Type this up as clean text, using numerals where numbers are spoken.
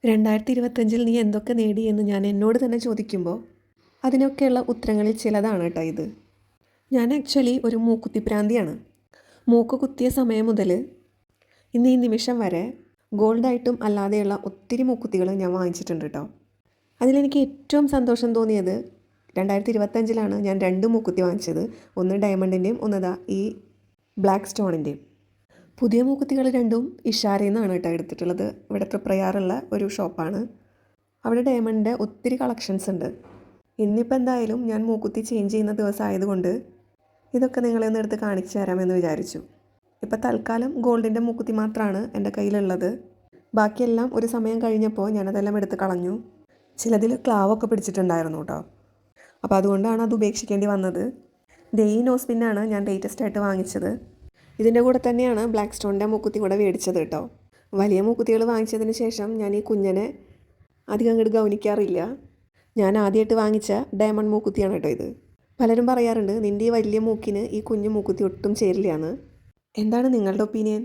2025 നീ എന്തൊക്കെ നേടി എന്ന് ഞാൻ എന്നോട് തന്നെ ചോദിക്കുമ്പോൾ അതിനൊക്കെയുള്ള ഉത്തരങ്ങളിൽ ചിലതാണ് കേട്ടോ ഇത്. ഞാൻ ആക്ച്വലി ഒരു മൂക്കുത്തി പ്രാന്തിയാണ്. മൂക്ക് കുത്തിയ സമയം മുതൽ ഇന്ന് ഈ നിമിഷം വരെ ഗോൾഡായിട്ടും അല്ലാതെയുള്ള ഒത്തിരി മൂക്കുത്തികൾ ഞാൻ വാങ്ങിച്ചിട്ടുണ്ട് കേട്ടോ. അതിലെനിക്ക് ഏറ്റവും സന്തോഷം തോന്നിയത് 2025 ഞാൻ 2 മൂക്കുത്തി വാങ്ങിച്ചത്. ഒന്ന് ഡയമണ്ടിൻ്റെയും ഒന്നതാ ഈ ബ്ലാക്ക് സ്റ്റോണിൻ്റെയും. പുതിയ മൂക്കുത്തികൾ രണ്ടും ഇഷാരയിൽ നിന്നാണ് കേട്ടോ എടുത്തിട്ടുള്ളത്. ഇവിടെ തൃപ്രയാറുള്ള ഒരു ഷോപ്പാണ്. അവിടെ ഡയമണ്ടിൻ്റെ ഒത്തിരി കളക്ഷൻസ് ഉണ്ട്. ഇന്നിപ്പോൾ എന്തായാലും ഞാൻ മൂക്കുത്തി ചേഞ്ച് ചെയ്യുന്ന ദിവസം ആയതുകൊണ്ട് ഇതൊക്കെ നിങ്ങളെ ഒന്ന് എടുത്ത് കാണിച്ചു തരാമെന്ന് വിചാരിച്ചു. ഇപ്പോൾ തൽക്കാലം ഗോൾഡിൻ്റെ മൂക്കുത്തി മാത്രമാണ് എൻ്റെ കയ്യിലുള്ളത്. ബാക്കിയെല്ലാം ഒരു സമയം കഴിഞ്ഞപ്പോൾ ഞാനതെല്ലാം എടുത്ത് കളഞ്ഞു. ചിലതിൽ ക്ലാവൊക്കെ പിടിച്ചിട്ടുണ്ടായിരുന്നു കേട്ടോ. അപ്പോൾ അതുകൊണ്ടാണ് അത് ഉപേക്ഷിക്കേണ്ടി വന്നത്. ഈ നോസ് പിന്നാണ് ഞാൻ ലേറ്റസ്റ്റ് ആയിട്ട് വാങ്ങിച്ചത്. ഇതിൻ്റെ കൂടെ തന്നെയാണ് ബ്ലാക്ക് സ്റ്റോണിൻ്റെ മൂക്കുത്തി കൂടെ മേടിച്ചത് കേട്ടോ. വലിയ മൂക്കുത്തികൾ വാങ്ങിച്ചതിന് ശേഷം ഞാൻ ഈ കുഞ്ഞിനെ അധികം അങ്ങോട്ട് ഗൗനിക്കാറില്ല. ഞാൻ ആദ്യമായിട്ട് വാങ്ങിച്ച ഡയമണ്ട് മൂക്കുത്തിയാണ് കേട്ടോ ഇത്. പലരും പറയാറുണ്ട് നിൻ്റെ ഈ വലിയ മൂക്കിന് ഈ കുഞ്ഞു മൂക്കുത്തി ഒട്ടും ചേരില്ലയെന്ന്. എന്താണ് നിങ്ങളുടെ ഒപ്പീനിയൻ?